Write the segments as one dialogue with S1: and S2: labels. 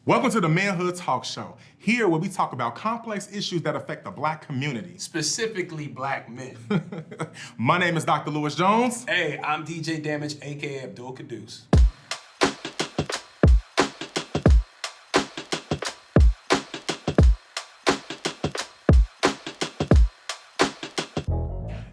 S1: Welcome to the ManHOOD Talk Show. Here where we talk about complex issues that affect the Black community.
S2: Specifically Black men.
S1: My name is Dr. Lewis Jones.
S2: Hey, I'm DJ Damage, aka Abdul Quddas.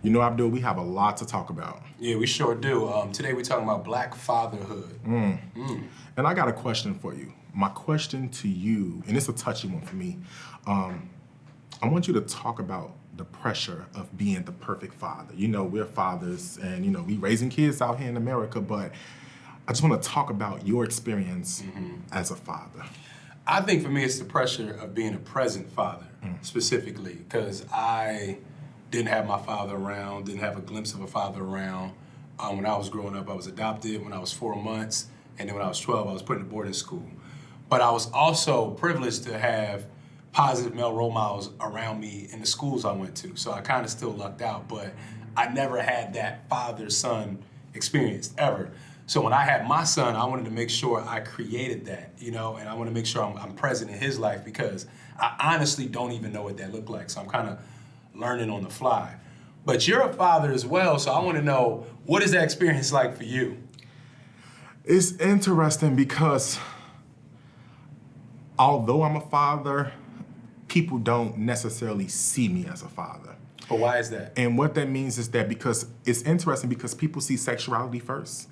S1: You know, Abdul, we have a lot to talk about.
S2: Yeah, we sure do. Today we're talking about Black fatherhood.
S1: And I got a question for you. My question to you, and it's a touchy one for me, I want you to talk about the pressure of being the perfect father. You know, we're fathers and, you know, we raising kids out here in America, but I just want to talk about your experience as a father.
S2: I think for me it's the pressure of being a present father, specifically, because I didn't have my father around, didn't have a glimpse of a father around. When I was growing up, I was adopted when I was 4 months, and then when I was 12, I was put in a boarding school. But I was also privileged to have positive male role models around me in the schools I went to. So I kind of still lucked out, but I never had that father-son experience, ever. So when I had my son, I wanted to make sure I created that, you know, and I want to make sure I'm present in his life because I honestly don't even know what that looked like. So I'm kind of learning on the fly. But you're a father as well, so I want to know, what is that experience like for you?
S1: It's interesting because although I'm a father, people don't necessarily see me as a father.
S2: But why is that?
S1: And what that means is that because it's interesting because people see sexuality first.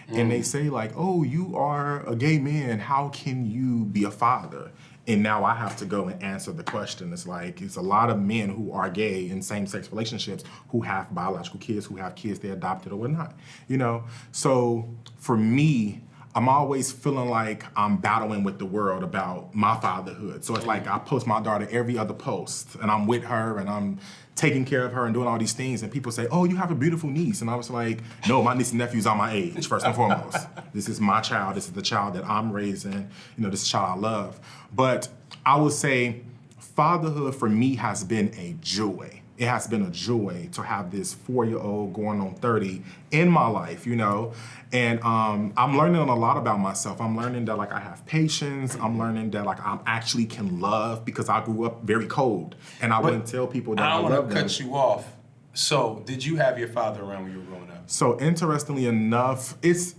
S1: And they say like, oh, you are a gay man, how can you be a father? And now I have to go and answer the question. It's like, it's a lot of men who are gay in same-sex relationships who have biological kids, who have kids they adopted or whatnot, you know? So for me, I'm always feeling like I'm battling with the world about my fatherhood. So it's like I post my daughter every other post and I'm with her and I'm taking care of her and doing all these things and people say, oh, you have a beautiful niece. And I was like, no, my niece and nephews are my age, first and foremost. This is my child, this is the child that I'm raising, you know, this is the child I love. But I would say fatherhood for me has been a joy. It has been a joy to have this 4-year-old going on 30 in my life, you know? And I'm learning a lot about myself. I'm learning that like I have patience. I'm learning that like I actually can love because I grew up very cold and I wouldn't tell people that I love them.
S2: I don't want to cut you off. So did you have your father around when you were growing up?
S1: So interestingly enough, it's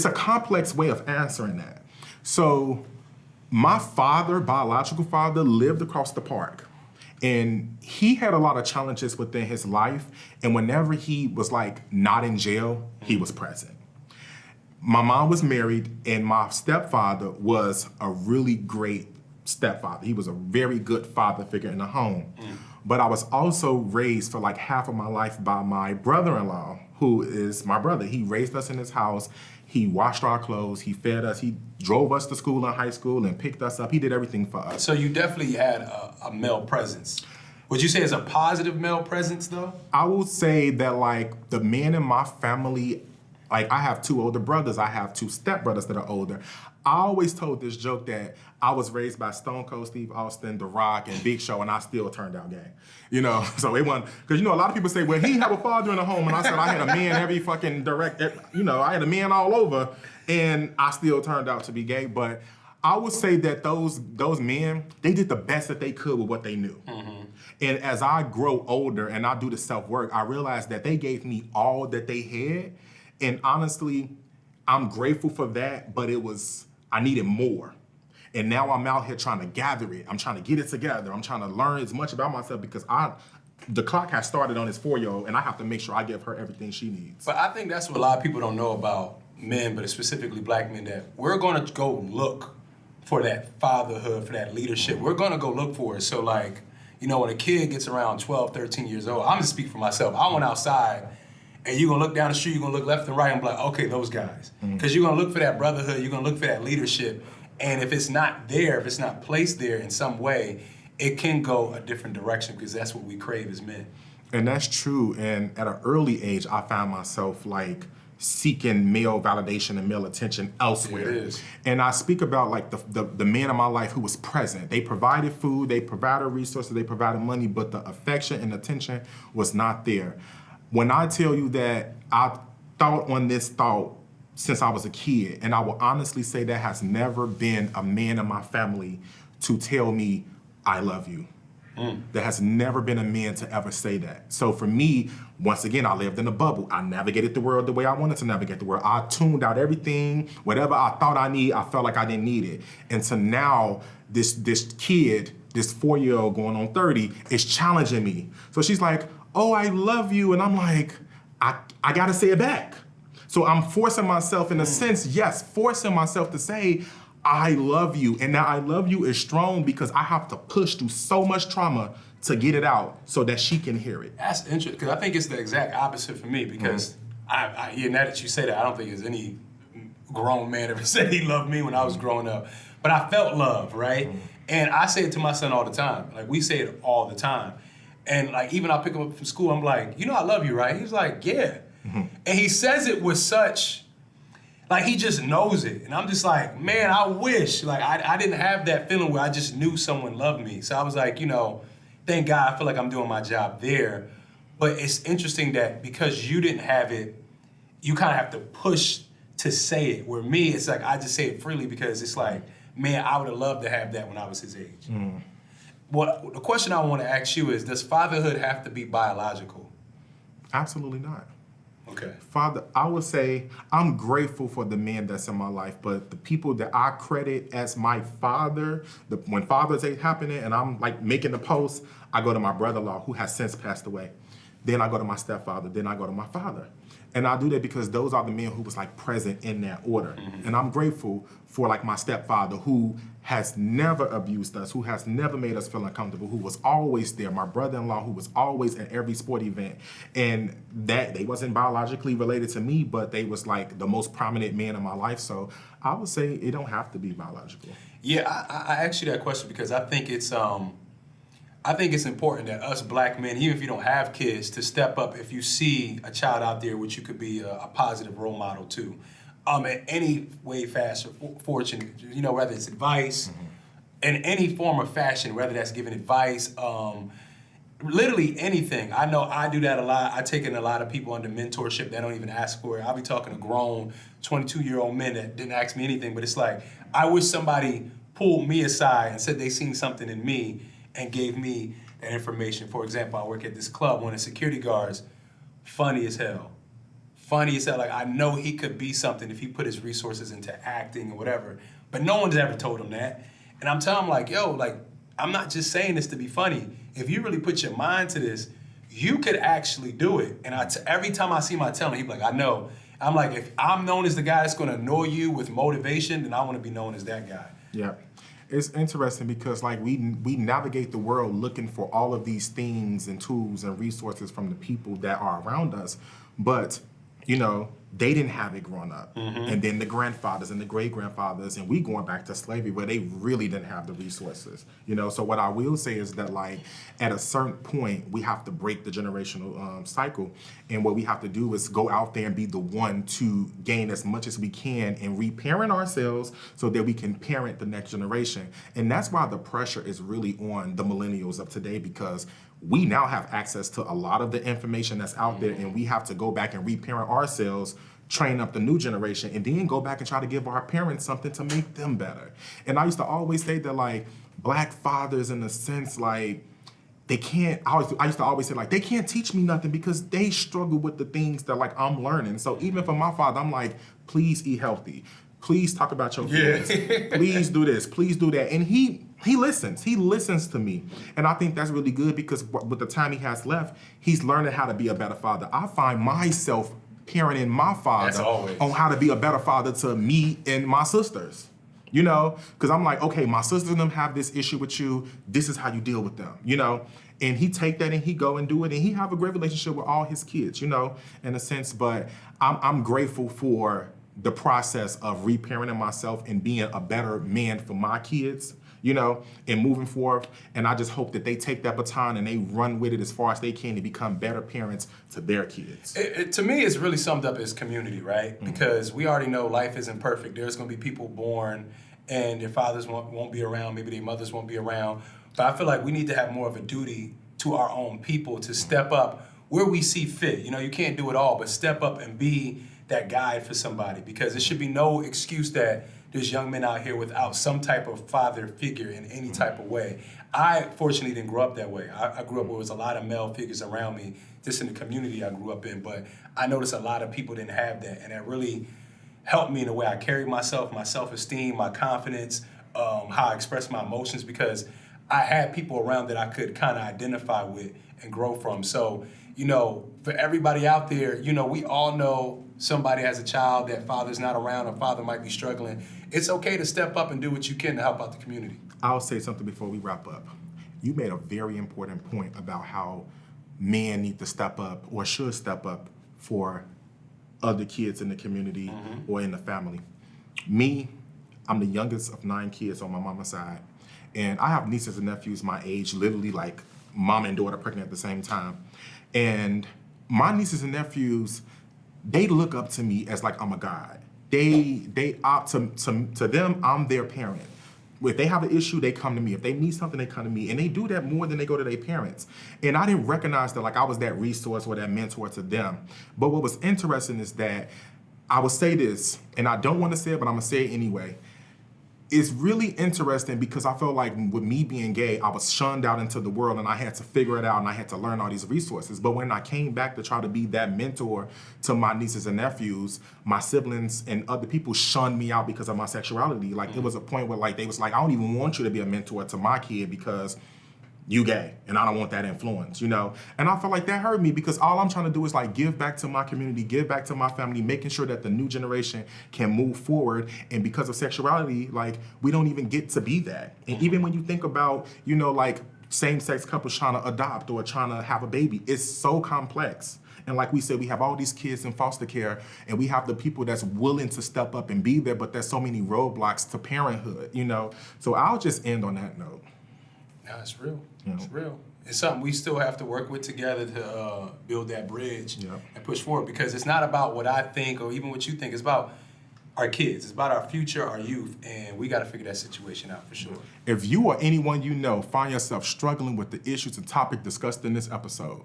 S1: a complex way of answering that. So my father, biological father, lived across the park. And he had a lot of challenges within his life. And whenever he was like not in jail, he was present. My mom was married and my stepfather was a really great stepfather. He was a very good father figure in the home. But I was also raised for like half of my life by my brother-in-law, who is my brother. He raised us in his house. He washed our clothes, he fed us, he drove us to school in high school and picked us up. He did everything for us.
S2: So you definitely had a male presence. Would you say it's a positive male presence though?
S1: I would say that like the men in my family, like I have 2 older brothers, I have 2 stepbrothers that are older. I always told this joke that I was raised by Stone Cold Steve Austin, The Rock, and Big Show, and I still turned out gay. You know, so it wasn't, because you know, a lot of people say, well, he had a father in the home, and I said I had a man every fucking you know, I had a man all over, and I still turned out to be gay. But I would say that those men, they did the best that they could with what they knew. And as I grow older and I do the self-work, I realized that they gave me all that they had, and honestly, I'm grateful for that, but I needed more. And now I'm out here trying to gather it. I'm trying to get it together. I'm trying to learn as much about myself because the clock has started on this 4-year-old and I have to make sure I give her everything she needs.
S2: But I think that's what a lot of people don't know about men, but specifically Black men, that we're gonna go look for that fatherhood, for that leadership. We're gonna go look for it. So like, you know, when a kid gets around 12, 13 years old, I'm gonna speak for myself. I went outside and you're gonna look down the street, you're gonna look left and right and be like, okay, those guys. Because you're gonna look for that brotherhood, you're gonna look for that leadership. And if it's not there, if it's not placed there in some way, it can go a different direction because that's what we crave as men.
S1: And that's true. And at an early age, I found myself like seeking male validation and male attention elsewhere.
S2: It is.
S1: And I speak about like the man in my life who was present. They provided food, they provided resources, they provided money, but the affection and attention was not there. When I tell you that I thought on this thought since I was a kid. And I will honestly say there has never been a man in my family to tell me, I love you. There has never been a man to ever say that. So for me, once again, I lived in a bubble. I navigated the world the way I wanted to navigate the world. I tuned out everything, whatever I thought I need, I felt like I didn't need it. And so now this kid, this 4-year-old going on 30, is challenging me. So she's like, oh, I love you. And I'm like, I gotta say it back. So I'm forcing myself, in a sense, yes, forcing myself to say, I love you. And now I love you is strong because I have to push through so much trauma to get it out so that she can hear it.
S2: That's interesting, because I think it's the exact opposite for me, because now that you say that, I don't think there's any grown man ever said he loved me when I was growing up. But I felt love, right? And I say it to my son all the time. Like, we say it all the time. And like, even I pick him up from school, I'm like, you know I love you, right? He's like, yeah. And he says it with such, like, he just knows it. And I'm just like, man, I wish. Like, I didn't have that feeling where I just knew someone loved me. So I was like, thank God, I feel like I'm doing my job there. But it's interesting that because you didn't have it, you kind of have to push to say it. Where me, it's like, I just say it freely because it's like, man, I would have loved to have that when I was his age. The question I want to ask you is, does fatherhood have to be biological?
S1: Absolutely not.
S2: Okay.
S1: Father, I would say I'm grateful for the man that's in my life, but the people that I credit as my father, when Father's Day happening and I'm like making the post, I go to my brother-in-law who has since passed away. Then I go to my stepfather, then I go to my father. And I do that because those are the men who was like present in that order. And I'm grateful for like my stepfather who has never abused us, who has never made us feel uncomfortable, who was always there. My brother-in-law who was always at every sport event. And that they wasn't biologically related to me, but they was like the most prominent man in my life. So I would say it don't have to be biological.
S2: Yeah, I asked you that question because I think it's important that us black men, even if you don't have kids, to step up if you see a child out there which you could be a positive role model to. In any way, fashion, fortune, whether it's advice, in any form of fashion, whether that's giving advice, literally anything. I know I do that a lot. I take in a lot of people under mentorship that don't even ask for it. I'll be talking to grown 22-year-old men that didn't ask me anything, but it's like, I wish somebody pulled me aside and said they seen something in me and gave me that information. For example, I work at this club, one of the security guards, funny as hell. Like, I know he could be something if he put his resources into acting or whatever, but no one's ever told him that. And I'm telling him, like, yo, like, I'm not just saying this to be funny. If you really put your mind to this, you could actually do it. And every time I see him, I tell him, he's like, I know. I'm like, if I'm known as the guy that's gonna annoy you with motivation, then I wanna be known as that guy.
S1: Yeah. It's interesting because like we navigate the world looking for all of these things and tools and resources from the people that are around us, but they didn't have it growing up. And then the grandfathers and the great-grandfathers, and we going back to slavery where they really didn't have the resources. So what I will say is that like at a certain point, we have to break the generational cycle. And what we have to do is go out there and be the one to gain as much as we can and reparent ourselves so that we can parent the next generation. And that's why the pressure is really on the millennials of today, because we now have access to a lot of the information that's out there, and we have to go back and reparent ourselves, train up the new generation, and then go back and try to give our parents something to make them better. And I used to always say that like black fathers, in a sense, like they can't, I used to always say like, they can't teach me nothing because they struggle with the things that like I'm learning. So even for my father, I'm like, please eat healthy. Please talk about your feelings. Please do this. Please do that. And he listens. He listens to me. And I think that's really good because with the time he has left, he's learning how to be a better father. I find myself parenting my father on how to be a better father to me and my sisters. Because I'm like, okay, my sisters and them have this issue with you. This is how you deal with them, And he take that and he go and do it. And he have a great relationship with all his kids, in a sense. But I'm grateful for the process of reparenting myself and being a better man for my kids, and moving forward. And I just hope that they take that baton and they run with it as far as they can to become better parents to their kids.
S2: To me, it's really summed up as community, right? Because we already know life isn't perfect. There's going to be people born and their fathers won't be around. Maybe their mothers won't be around. But I feel like we need to have more of a duty to our own people to step up where we see fit. You can't do it all, but step up and be that guide for somebody, because there should be no excuse that there's young men out here without some type of father figure in any type of way. I fortunately didn't grow up that way. I grew up where there was a lot of male figures around me, just in the community I grew up in, but I noticed a lot of people didn't have that, and that really helped me in the way I carried myself, my self-esteem, my confidence, how I express my emotions, because I had people around that I could kind of identify with and grow from. So, you know, for everybody out there, you know, we all know somebody has a child that father's not around or father might be struggling. It's okay to step up and do what you can to help out the community.
S1: I'll say something before we wrap up. You made a very important point about how men need to step up or should step up for other kids in the community or in the family. Me, I'm the youngest of 9 kids on my mama's side. And I have nieces and nephews my age, literally like mom and daughter pregnant at the same time. And my nieces and nephews, they look up to me as like I'm a god. They opt to them, I'm their parent. If they have an issue, they come to me. If they need something, they come to me. And they do that more than they go to their parents. And I didn't recognize that like I was that resource or that mentor to them. But what was interesting is that I will say this, and I don't want to say it, but I'm going to say it anyway. It's really interesting because I felt like with me being gay, I was shunned out into the world and I had to figure it out and I had to learn all these resources. But when I came back to try to be that mentor to my nieces and nephews, my siblings and other people shunned me out because of my sexuality. Like it was a point where like they was like, I don't even want you to be a mentor to my kid because you gay and I don't want that influence, you know? And I felt like that hurt me because all I'm trying to do is like give back to my community, give back to my family, making sure that the new generation can move forward. And because of sexuality, like we don't even get to be that. And even when you think about, you know, like same-sex couples trying to adopt or trying to have a baby, it's so complex. And like we said, we have all these kids in foster care and we have the people that's willing to step up and be there, but there's so many roadblocks to parenthood, you know? So I'll just end on that note.
S2: No, it's real. It's real. It's something we still have to work with together to build that bridge and push forward, because it's not about what I think or even what you think. It's about our kids. It's about our future, our youth, and we got to figure that situation out for sure.
S1: If you or anyone you know find yourself struggling with the issues and topic discussed in this episode,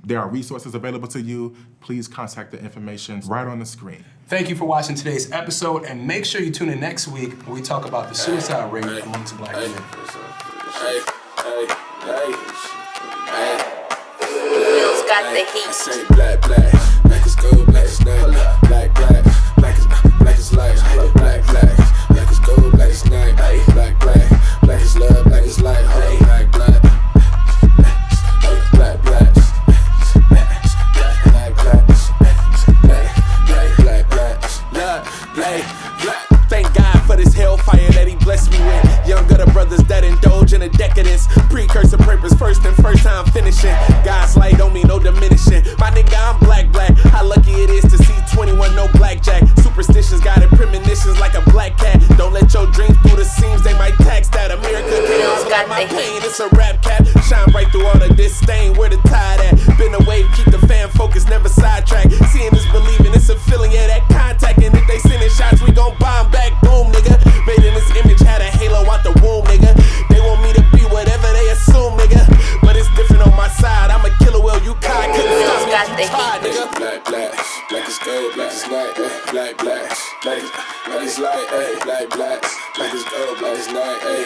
S1: there are resources available to you. Please contact the information right on the screen.
S2: Thank you for watching today's episode, and make sure you tune in next week when we talk about the suicide rate amongst Black men.
S3: Bill's got the heat.
S4: I say black, black is gold, black is night. Black is light. Black is gold, black is night. Black is love, black is light. Black. Thank God for this hellfire that he blessed me with. Young gutter brothers that indulge in a decadence. Precursor purpose, first time finishing. God's light don't mean no diminishing. My nigga, I'm black. How lucky it is to see 21, no blackjack. Superstitions got it, premonitions like a black cat. Don't let your dreams through the seams, they might tax that. America can't like my pain, it's a rap cap. Shine right through all of this stain, where the tide at? Been away, keep the fan focused, never sidetrack. Seeing is believing, it's a feeling, yeah, that contact. And if they sending shots, we gon' bomb back, boom, nigga. Made in this image, had a halo out the womb, nigga. They want me to be whatever they assume, nigga. But it's different on my side, I'm a killer whale, you caught. Couldn't stop me if you tried, nigga. Black is gold, black is night, black is light, black is gold, black is night,